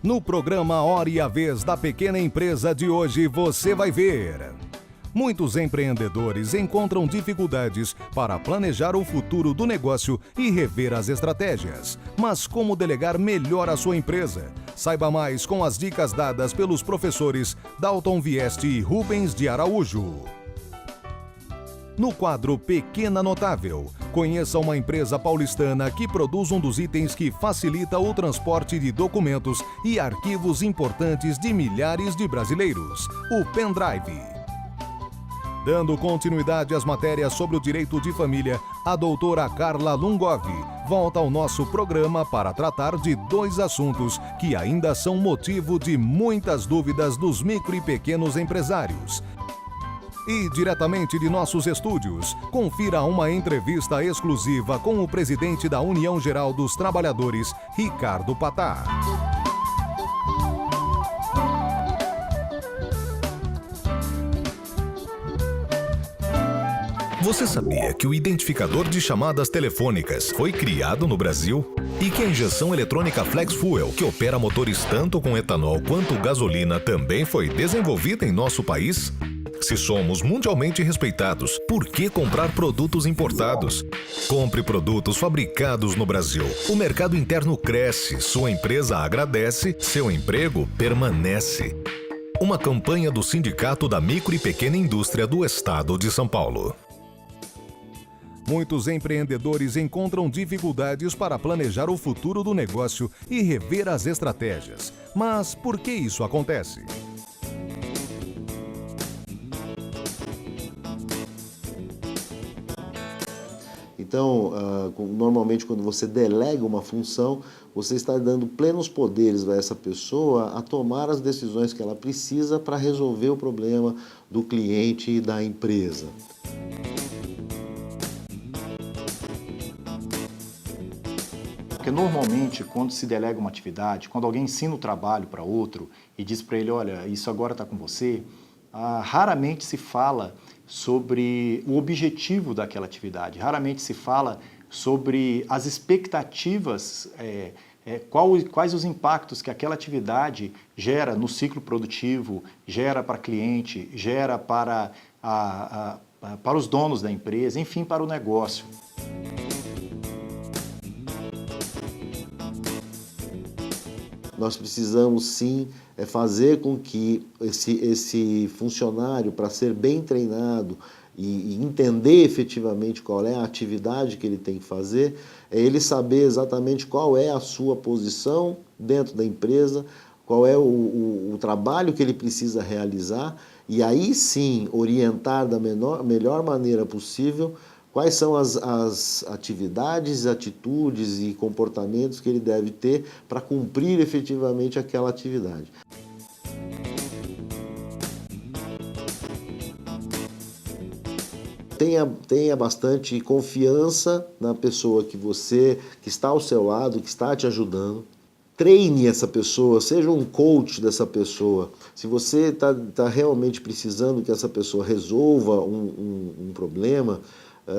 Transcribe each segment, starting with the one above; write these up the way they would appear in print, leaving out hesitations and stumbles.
No programa Hora e a Vez da Pequena Empresa de hoje, você vai ver. Muitos empreendedores encontram dificuldades para planejar o futuro do negócio e rever as estratégias. Mas como delegar melhor a sua empresa? Saiba mais com as dicas dadas pelos professores Dalton Vieste e Rubens de Araújo. No quadro Pequena Notável, conheça uma empresa paulistana que produz um dos itens que facilita o transporte de documentos e arquivos importantes de milhares de brasileiros, o pendrive. Dando continuidade às matérias sobre o direito de família, a doutora Carla Lungov volta ao nosso programa para tratar de dois assuntos que ainda são motivo de muitas dúvidas dos micro e pequenos empresários. E diretamente de nossos estúdios, confira uma entrevista exclusiva com o presidente da União Geral dos Trabalhadores, Ricardo Patá. Você sabia que o identificador de chamadas telefônicas foi criado no Brasil? E que a injeção eletrônica Flex Fuel, que opera motores tanto com etanol quanto gasolina, também foi desenvolvida em nosso país? Se somos mundialmente respeitados, por que comprar produtos importados? Compre produtos fabricados no Brasil. O mercado interno cresce, sua empresa agradece, seu emprego permanece. Uma campanha do Sindicato da Micro e Pequena Indústria do Estado de São Paulo. Muitos empreendedores encontram dificuldades para planejar o futuro do negócio e rever as estratégias. Mas por que isso acontece? Então, normalmente quando você delega uma função, você está dando plenos poderes a essa pessoa a tomar as decisões que ela precisa para resolver o problema do cliente e da empresa. Porque normalmente, quando se delega uma atividade, quando alguém ensina o trabalho para outro e diz para ele, olha, isso agora está com você, raramente se fala sobre o objetivo daquela atividade, raramente se fala sobre as expectativas, quais os impactos que aquela atividade gera no ciclo produtivo, gera para cliente, gera para os donos da empresa, enfim, para o negócio. Nós precisamos sim fazer com que esse funcionário, para ser bem treinado e entender efetivamente qual é a atividade que ele tem que fazer, ele saber exatamente qual é a sua posição dentro da empresa, qual é o trabalho que ele precisa realizar e aí sim orientar da melhor maneira possível quais são as atividades, atitudes e comportamentos que ele deve ter para cumprir efetivamente aquela atividade. Tenha bastante confiança na pessoa que está ao seu lado, que está te ajudando. Treine essa pessoa, seja um coach dessa pessoa. Se você está realmente precisando que essa pessoa resolva um problema,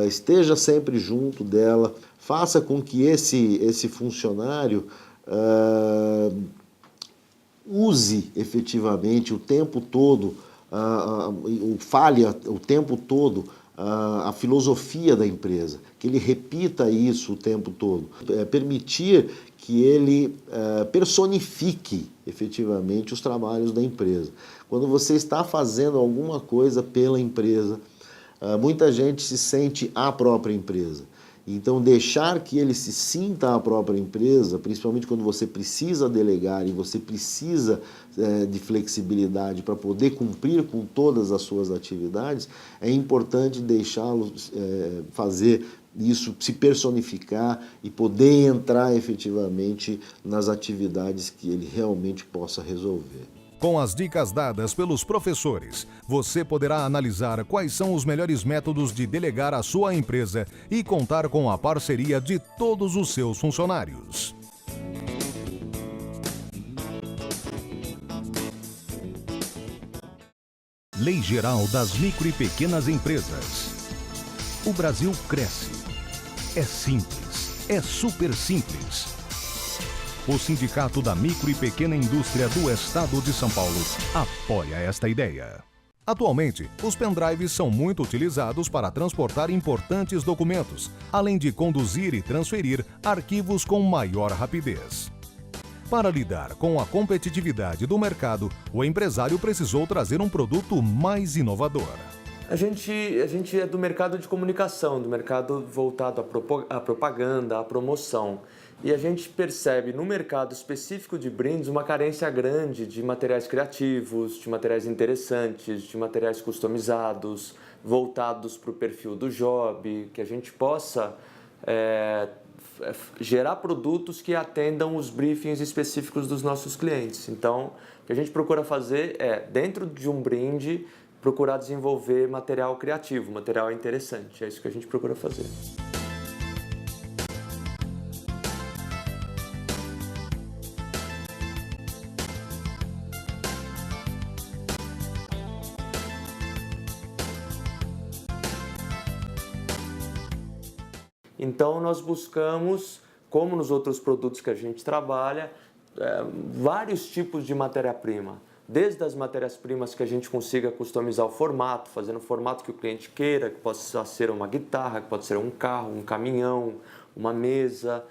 esteja sempre junto dela, faça com que esse funcionário use efetivamente o tempo todo, fale o tempo todo a filosofia da empresa, que ele repita isso o tempo todo, permitir que ele personifique efetivamente os trabalhos da empresa. Quando você está fazendo alguma coisa pela empresa, muita gente se sente a própria empresa. Então, deixar que ele se sinta a própria empresa, principalmente quando você precisa delegar e você precisa de flexibilidade para poder cumprir com todas as suas atividades, é importante deixá-lo fazer isso, se personificar e poder entrar efetivamente nas atividades que ele realmente possa resolver. Com as dicas dadas pelos professores, você poderá analisar quais são os melhores métodos de delegar a sua empresa e contar com a parceria de todos os seus funcionários. Lei Geral das Micro e Pequenas Empresas. O Brasil cresce. É simples, é super simples. O Sindicato da Micro e Pequena Indústria do Estado de São Paulo apoia esta ideia. Atualmente, os pendrives são muito utilizados para transportar importantes documentos, além de conduzir e transferir arquivos com maior rapidez. Para lidar com a competitividade do mercado, o empresário precisou trazer um produto mais inovador. A gente é do mercado de comunicação, do mercado voltado à propaganda, à promoção. E a gente percebe no mercado específico de brindes uma carência grande de materiais criativos, de materiais interessantes, de materiais customizados, voltados para o perfil do job, que a gente possa gerar produtos que atendam os briefings específicos dos nossos clientes. Então, o que a gente procura fazer é, dentro de um brinde, procurar desenvolver material criativo, material interessante. É isso que a gente procura fazer. Então, nós buscamos, como nos outros produtos que a gente trabalha, vários tipos de matéria-prima. Desde as matérias-primas que a gente consiga customizar o formato, fazendo o formato que o cliente queira, que possa ser uma guitarra, que pode ser um carro, um caminhão, uma mesa,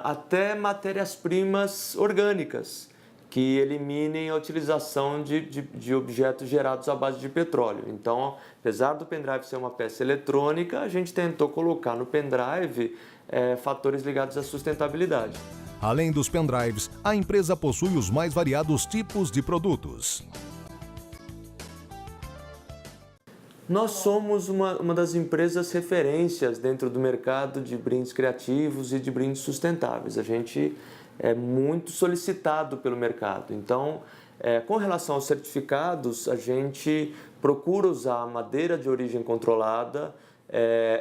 até matérias-primas orgânicas, que eliminem a utilização de objetos gerados à base de petróleo. Então, apesar do pendrive ser uma peça eletrônica, a gente tentou colocar no pendrive fatores ligados à sustentabilidade. Além dos pendrives, a empresa possui os mais variados tipos de produtos. Nós somos uma das empresas referências dentro do mercado de brindes criativos e de brindes sustentáveis. A gente é muito solicitado pelo mercado. Então, com relação aos certificados, a gente procura usar madeira de origem controlada.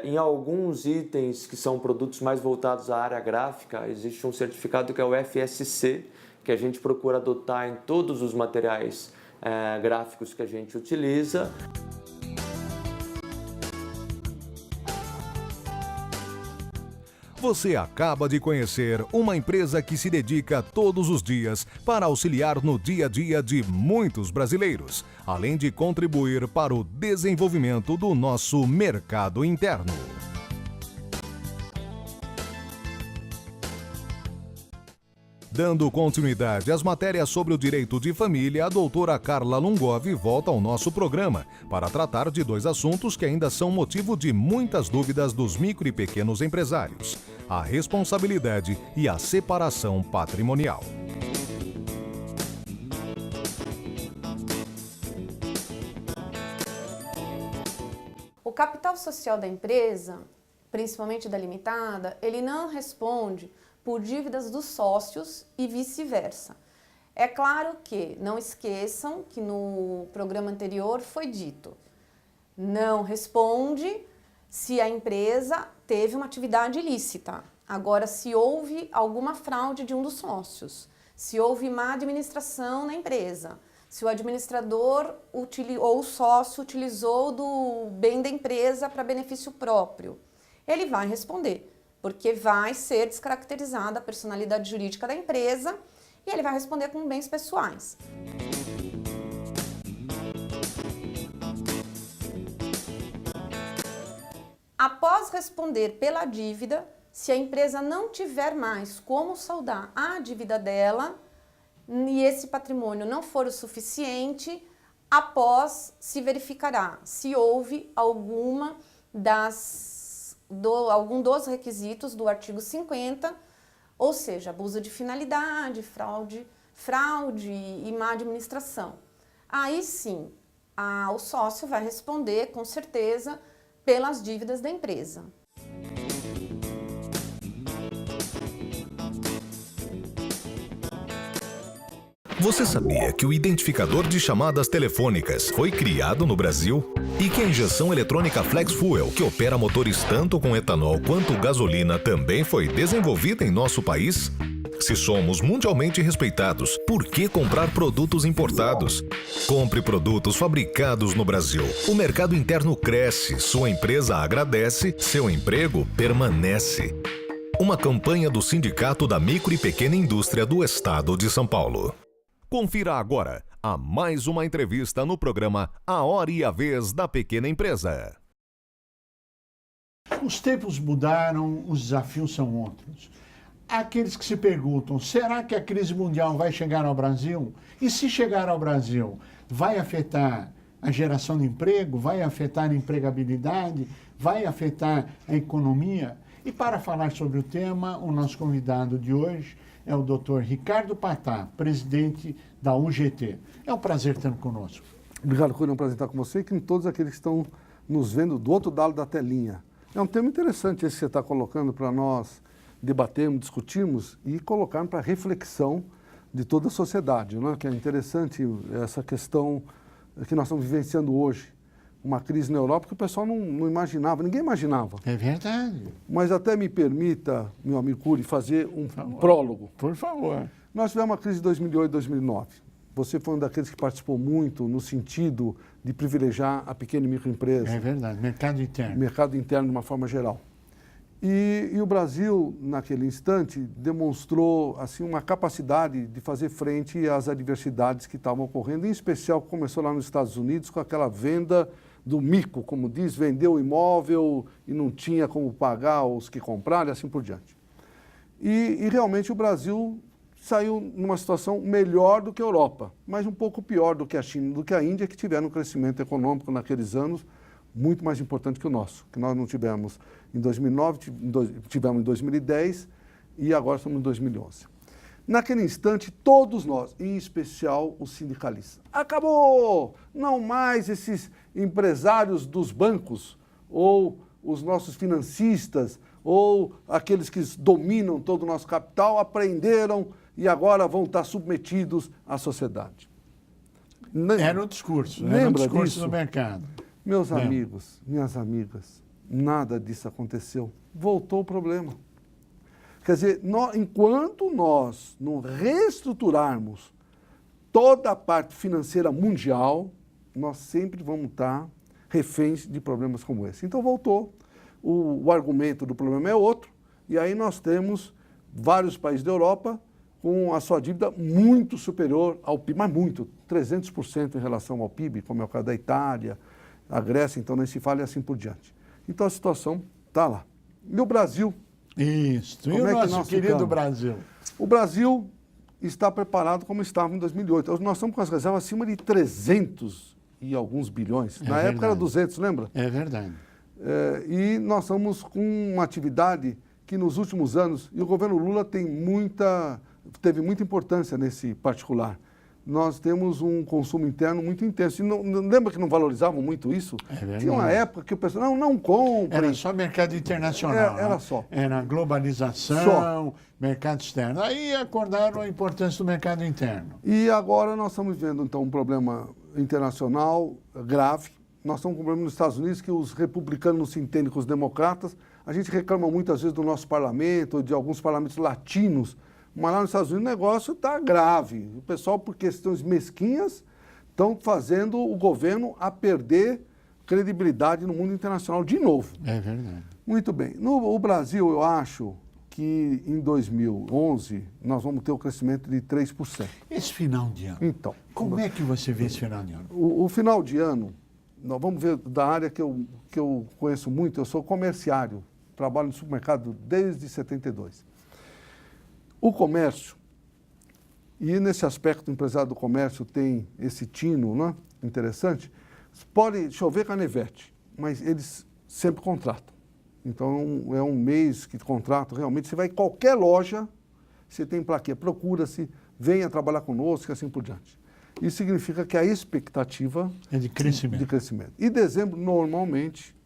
Em alguns itens que são produtos mais voltados à área gráfica, existe um certificado que é o FSC, que a gente procura adotar em todos os materiais gráficos que a gente utiliza. Você acaba de conhecer uma empresa que se dedica todos os dias para auxiliar no dia a dia de muitos brasileiros, além de contribuir para o desenvolvimento do nosso mercado interno. Dando continuidade às matérias sobre o direito de família, a doutora Carla Lungov volta ao nosso programa para tratar de dois assuntos que ainda são motivo de muitas dúvidas dos micro e pequenos empresários: a responsabilidade e a separação patrimonial. O capital social da empresa, principalmente da limitada, ele não responde por dívidas dos sócios e vice-versa. É claro que, não esqueçam que no programa anterior foi dito, não responde se a empresa teve uma atividade ilícita. Agora, se houve alguma fraude de um dos sócios, se houve má administração na empresa, se o administrador ou o sócio utilizou do bem da empresa para benefício próprio, ele vai responder, porque vai ser descaracterizada a personalidade jurídica da empresa e ele vai responder com bens pessoais. Após responder pela dívida, se a empresa não tiver mais como saldar a dívida dela e esse patrimônio não for o suficiente, após se verificará se houve algum dos requisitos do artigo 50, ou seja, abuso de finalidade, fraude e má administração. Aí sim, o sócio vai responder com certeza pelas dívidas da empresa. Você sabia que o identificador de chamadas telefônicas foi criado no Brasil? E que a injeção eletrônica Flex Fuel, que opera motores tanto com etanol quanto gasolina, também foi desenvolvida em nosso país? Se somos mundialmente respeitados, por que comprar produtos importados? Compre produtos fabricados no Brasil. O mercado interno cresce, sua empresa agradece, seu emprego permanece. Uma campanha do Sindicato da Micro e Pequena Indústria do Estado de São Paulo. Confira agora a mais uma entrevista no programa A Hora e a Vez da Pequena Empresa. Os tempos mudaram, os desafios são outros. Aqueles que se perguntam, será que a crise mundial vai chegar ao Brasil? E se chegar ao Brasil, vai afetar a geração de emprego? Vai afetar a empregabilidade? Vai afetar a economia? E para falar sobre o tema, o nosso convidado de hoje é o Dr. Ricardo Patá, presidente da UGT. É um prazer tê-lo conosco. Obrigado, Curi, é um prazer estar com você e com todos aqueles que estão nos vendo do outro lado da telinha. É um tema interessante esse que você está colocando para nós debatermos, discutirmos e colocarmos para reflexão de toda a sociedade, né? Que é interessante essa questão que nós estamos vivenciando hoje. Uma crise na Europa que o pessoal não imaginava, ninguém imaginava. É verdade. Mas até me permita, meu amigo Curi, fazer um prólogo. Por favor. Nós tivemos uma crise de 2008 e 2009. Você foi um daqueles que participou muito no sentido de privilegiar a pequena e microempresa. É verdade, mercado interno. Mercado interno de uma forma geral. E o Brasil, naquele instante, demonstrou assim, uma capacidade de fazer frente às adversidades que estavam ocorrendo, em especial começou lá nos Estados Unidos com aquela venda do mico, como diz, vendeu o imóvel e não tinha como pagar os que compraram e assim por diante. E realmente o Brasil saiu numa situação melhor do que a Europa, mas um pouco pior do que a China, do que a Índia, que tiveram um crescimento econômico naqueles anos muito mais importante que o nosso, que nós não tivemos em 2009, tivemos em 2010 e agora estamos em 2011. Naquele instante, todos nós, em especial os sindicalistas, acabou! Não mais esses empresários dos bancos ou os nossos financistas ou aqueles que dominam todo o nosso capital aprenderam e agora vão estar submetidos à sociedade. Era o discurso, Lembra era o discurso disso? do mercado. Meus amigos, minhas amigas, nada disso aconteceu. Voltou o problema. Quer dizer, enquanto nós não reestruturarmos toda a parte financeira mundial, nós sempre vamos estar reféns de problemas como esse. Então voltou, o argumento do problema é outro, e aí nós temos vários países da Europa com a sua dívida muito superior ao PIB, mas muito, 300% em relação ao PIB, como é o caso da Itália, a Grécia, então nem se fala e assim por diante. Então a situação está lá. E o Brasil? Isso, e Como o é que nosso nós querido ficamos? Brasil? O Brasil está preparado como estava em 2008. Nós estamos com as reservas acima de 300 e alguns bilhões. Na época era 200, lembra? É verdade. E nós estamos com uma atividade que nos últimos anos, e o governo Lula teve muita importância nesse particular. Nós temos um consumo interno muito intenso. E não lembra que não valorizavam muito isso? É verdade. Tinha uma época que o pessoal, não compra. Era só mercado internacional. Era né? só. Era globalização, Só. mercado externo. Aí acordaram a importância do mercado interno. E agora nós estamos vendo, então, um problema internacional grave. Nós estamos com um problema nos Estados Unidos que os republicanos não se entendem com os democratas. A gente reclama muitas vezes do nosso parlamento, ou de alguns parlamentos latinos, mas lá nos Estados Unidos o negócio está grave. O pessoal, por questões mesquinhas, estão fazendo o governo a perder credibilidade no mundo internacional de novo. É verdade. Muito bem. No Brasil, eu acho que em 2011 nós vamos ter um crescimento de 3%. Esse final de ano, Então, como é que você vê esse final de ano? o final de ano, nós vamos ver da área que eu conheço muito, eu sou comerciário, trabalho no supermercado desde 72. O comércio, e nesse aspecto o empresário do comércio tem esse tino, né, interessante, pode chover canivete, mas eles sempre contratam. Então é um mês que contratam realmente, você vai em qualquer loja, você tem plaquinha, procura-se, venha trabalhar conosco e assim por diante. Isso significa que a expectativa É de crescimento. de crescimento. E dezembro, normalmente,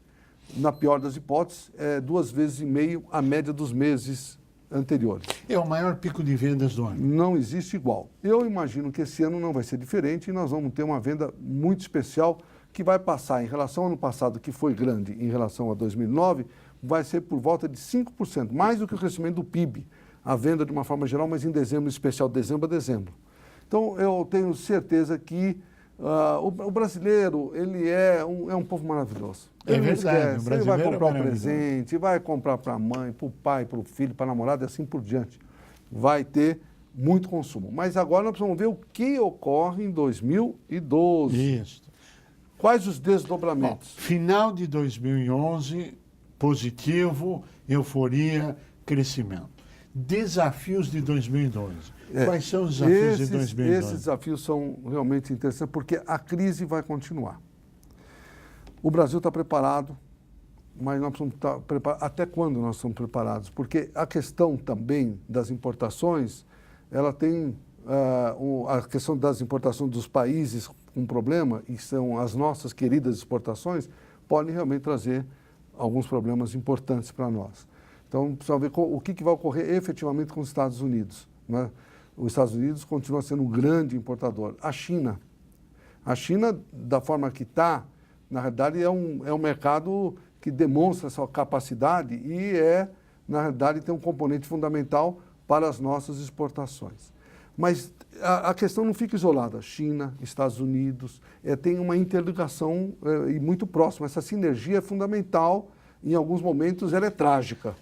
na pior das hipóteses, é 2,5 vezes a média dos meses anteriores. É o maior pico de vendas do ano. Não existe igual. Eu imagino que esse ano não vai ser diferente e nós vamos ter uma venda muito especial que vai passar, em relação ao ano passado, que foi grande, em relação a 2009, vai ser por volta de 5%, mais do que o crescimento do PIB. A venda de uma forma geral, mas em dezembro, em especial dezembro a dezembro. Então, eu tenho certeza que O brasileiro, ele é um povo maravilhoso. Ele não verdade, esquece, o ele vai brasileiro é comprar um maravilhoso. presente, vai comprar para a mãe, para o pai, para o filho, para a namorada e assim por diante. Vai ter muito consumo. Mas agora nós precisamos ver o que ocorre em 2012. Isso. Quais os Bom, desdobramentos? final de 2011, positivo, euforia, crescimento. Desafios de 2012. Quais são os desafios de 2012? Esses desafios são realmente interessantes porque a crise vai continuar. O Brasil está preparado, mas nós precisamos estar preparados. Até quando nós estamos preparados? Porque a questão também das importações, ela tem a questão das importações dos países com problema, e são as nossas queridas exportações, podem realmente trazer alguns problemas importantes para nós. Então, precisamos ver o que vai ocorrer efetivamente com os Estados Unidos, né? Os Estados Unidos continua sendo um grande importador. A China, da forma que está, na realidade, é um mercado que demonstra sua capacidade e na realidade, tem um componente fundamental para as nossas exportações. Mas a questão não fica isolada. China, Estados Unidos, tem uma interligação e muito próxima. Essa sinergia é fundamental. Em alguns momentos, ela é trágica.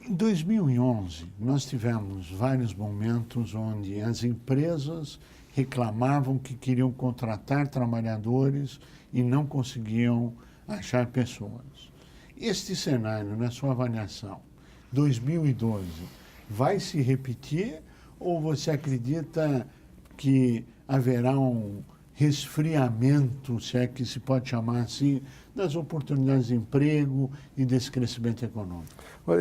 Em 2011, nós tivemos vários momentos onde as empresas reclamavam que queriam contratar trabalhadores e não conseguiam achar pessoas. Este cenário, na sua avaliação, 2012, vai se repetir ou você acredita que haverá um resfriamento, se é que se pode chamar assim, das oportunidades de emprego e desse crescimento econômico?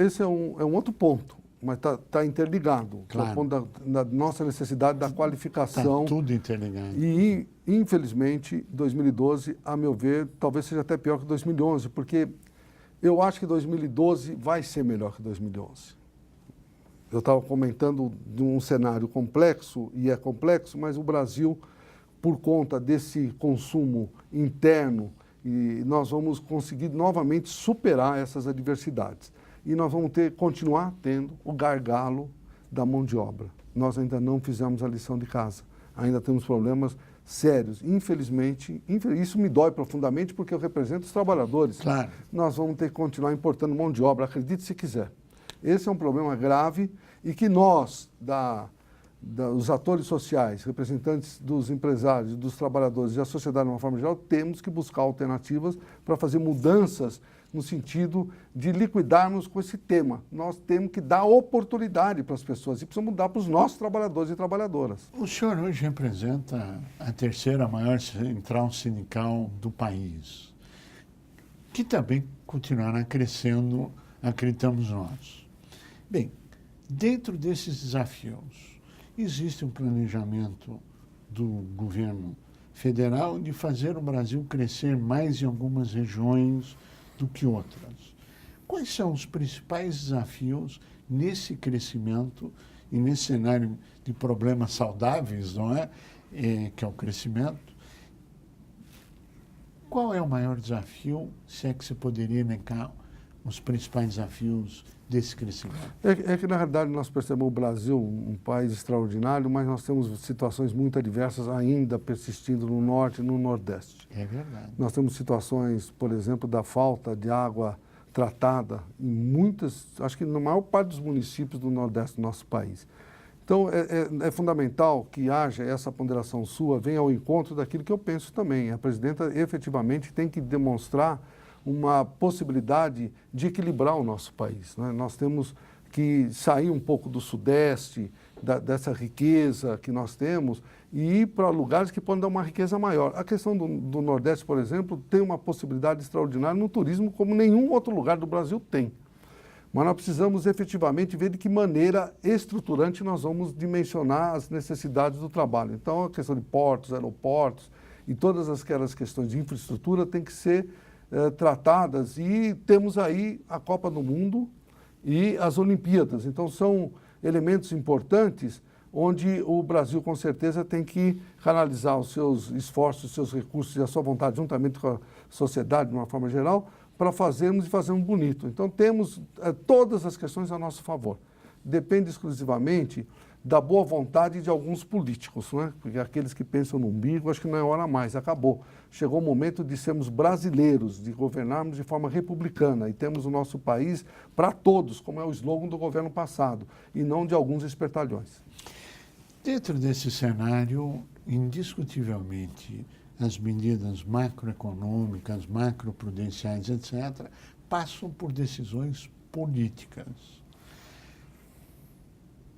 Esse é um outro ponto, mas está interligado. Claro. É o ponto da nossa necessidade da qualificação. Está tudo interligado. E, infelizmente, 2012, a meu ver, talvez seja até pior que 2011, porque eu acho que 2012 vai ser melhor que 2011. Eu estava comentando de um cenário complexo, e é complexo, mas o Brasil, por conta desse consumo interno, e nós vamos conseguir novamente superar essas adversidades. E nós vamos continuar tendo o gargalo da mão de obra. Nós ainda não fizemos a lição de casa. Ainda temos problemas sérios. Infelizmente, isso me dói profundamente porque eu represento os trabalhadores. Claro. Nós vamos ter que continuar importando mão de obra, acredite se quiser. Esse é um problema grave e que nós, os atores sociais, representantes dos empresários, dos trabalhadores e da sociedade de uma forma geral, temos que buscar alternativas para fazer mudanças no sentido de liquidarmos com esse tema. Nós temos que dar oportunidade para as pessoas e precisamos dar para os nossos trabalhadores e trabalhadoras. O senhor hoje representa a terceira maior central sindical do país, que também continuará crescendo, acreditamos nós. Bem, dentro desses desafios, existe um planejamento do governo federal de fazer o Brasil crescer mais em algumas regiões do que outras. Quais são os principais desafios nesse crescimento e nesse cenário de problemas saudáveis, não é? Que é o crescimento? Qual é o maior desafio, se é que você poderia elencar os principais desafios desse crescimento? É que, na realidade, nós percebemos o Brasil um país extraordinário, mas nós temos situações muito adversas ainda persistindo no Norte e no Nordeste. É verdade. Nós temos situações, por exemplo, da falta de água tratada em muitas, acho que na maior parte dos municípios do Nordeste do nosso país. Então, é fundamental que haja essa ponderação sua, venha ao encontro daquilo que eu penso também. A presidenta efetivamente tem que demonstrar uma possibilidade de equilibrar o nosso país, né? Nós temos que sair um pouco do Sudeste, dessa riqueza que nós temos, e ir para lugares que podem dar uma riqueza maior. A questão do Nordeste, por exemplo, tem uma possibilidade extraordinária no turismo como nenhum outro lugar do Brasil tem. Mas nós precisamos efetivamente ver de que maneira estruturante nós vamos dimensionar as necessidades do trabalho. Então, a questão de portos, aeroportos e todas aquelas questões de infraestrutura têm que ser tratadas, e temos aí a Copa do Mundo e as Olimpíadas. Então, são elementos importantes onde o Brasil, com certeza, tem que canalizar os seus esforços, os seus recursos e a sua vontade, juntamente com a sociedade, de uma forma geral, para fazermos bonito. Então, temos todas as questões a nosso favor. Depende exclusivamente da boa vontade de alguns políticos, né? Porque aqueles que pensam no umbigo, acho que não é hora mais, acabou. Chegou o momento de sermos brasileiros, de governarmos de forma republicana e temos o nosso país para todos, como é o slogan do governo passado, e não de alguns espertalhões. Dentro desse cenário, indiscutivelmente, as medidas macroeconômicas, macroprudenciais, etc., passam por decisões políticas.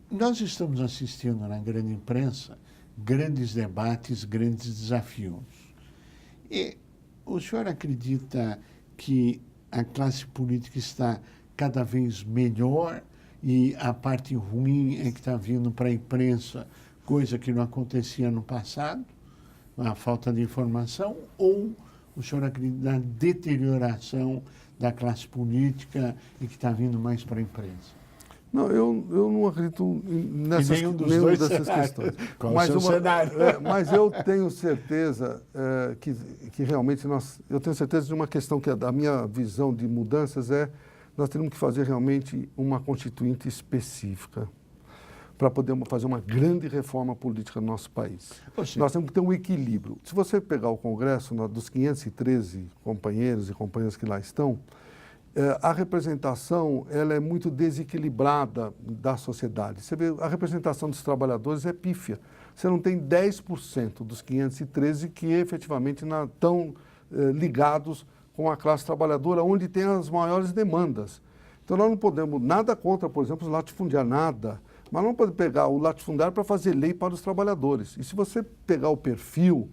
Nós estamos assistindo na grande imprensa grandes debates, grandes desafios. E o senhor acredita que a classe política está cada vez melhor e a parte ruim é que está vindo para a imprensa, coisa que não acontecia no passado, a falta de informação, ou o senhor acredita na deterioração da classe política e que está vindo mais para a imprensa? Não, eu não acredito nessas, nenhum dos nenhum dois dessas cenários. questões. Qual o seu cenário? Mas eu tenho certeza que realmente eu tenho certeza de uma questão que a minha visão de mudanças nós temos que fazer realmente uma constituinte específica para podermos fazer uma grande reforma política no nosso país. Nós temos que ter um equilíbrio. Se você pegar o Congresso, dos 513 companheiros e companheiras que lá estão, a representação ela é muito desequilibrada da sociedade. Você vê, a representação dos trabalhadores é pífia. Você não tem 10% dos 513 que efetivamente estão ligados com a classe trabalhadora, onde tem as maiores demandas. Então, nós não podemos, nada contra, por exemplo, os latifundiários, nada, mas não pode pegar o latifundiário para fazer lei para os trabalhadores. E se você pegar o perfil,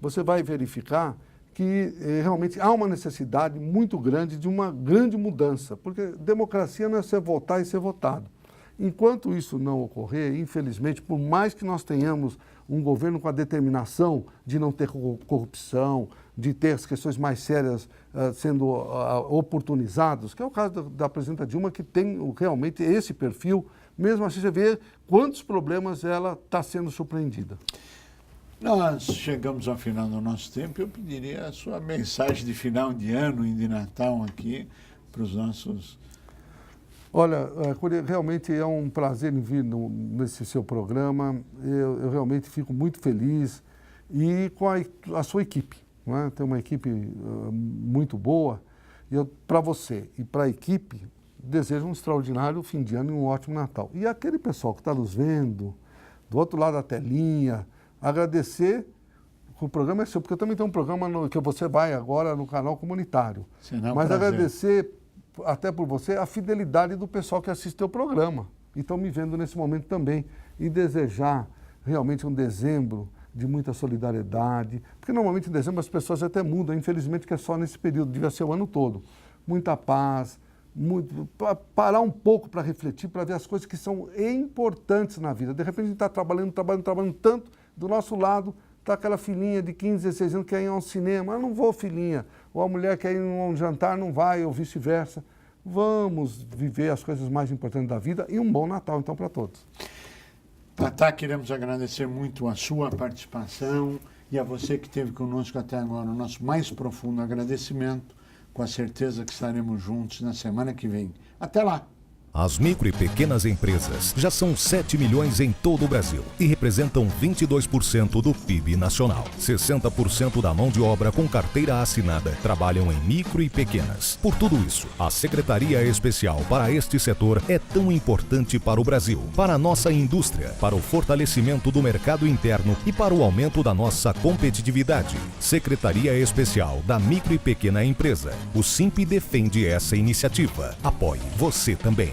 você vai verificar que realmente há uma necessidade muito grande de uma grande mudança, porque democracia não é você votar e ser votado. Enquanto isso não ocorrer, infelizmente, por mais que nós tenhamos um governo com a determinação de não ter corrupção, de ter as questões mais sérias sendo oportunizadas, que é o caso da presidenta Dilma, que tem realmente esse perfil, mesmo assim você vê quantos problemas ela está sendo surpreendida. Nós chegamos ao final do nosso tempo. Eu pediria a sua mensagem de final de ano e de Natal aqui para os nossos... Olha, realmente é um prazer em vir nesse seu programa. Eu realmente fico muito feliz e com a sua equipe. Não é? Tem uma equipe muito boa. E para você e para a equipe, desejo um extraordinário fim de ano e um ótimo Natal. E aquele pessoal que está nos vendo, do outro lado da telinha, agradecer, o programa é seu, porque eu também tenho um programa que você vai agora no canal comunitário. Mas agradecer, até por você, a fidelidade do pessoal que assiste o programa. E estão me vendo nesse momento também. E desejar realmente um dezembro de muita solidariedade, porque normalmente em dezembro as pessoas até mudam, infelizmente que é só nesse período, devia ser o ano todo. Muita paz, parar um pouco para refletir, para ver as coisas que são importantes na vida. De repente a gente está trabalhando tanto, do nosso lado está aquela filhinha de 15, 16 anos que quer ir ao cinema. Eu não vou, filhinha. Ou a mulher quer ir a um jantar, não vai, ou vice-versa. Vamos viver as coisas mais importantes da vida e um bom Natal, então, para todos. Tatá, queremos agradecer muito a sua participação e a você que esteve conosco até agora. O nosso mais profundo agradecimento, com a certeza que estaremos juntos na semana que vem. Até lá! As micro e pequenas empresas já são 7 milhões em todo o Brasil e representam 22% do PIB nacional. 60% da mão de obra com carteira assinada trabalham em micro e pequenas. Por tudo isso, a Secretaria Especial para este setor é tão importante para o Brasil, para a nossa indústria, para o fortalecimento do mercado interno e para o aumento da nossa competitividade. Secretaria Especial da Micro e Pequena Empresa. O SIMP defende essa iniciativa. Apoie você também.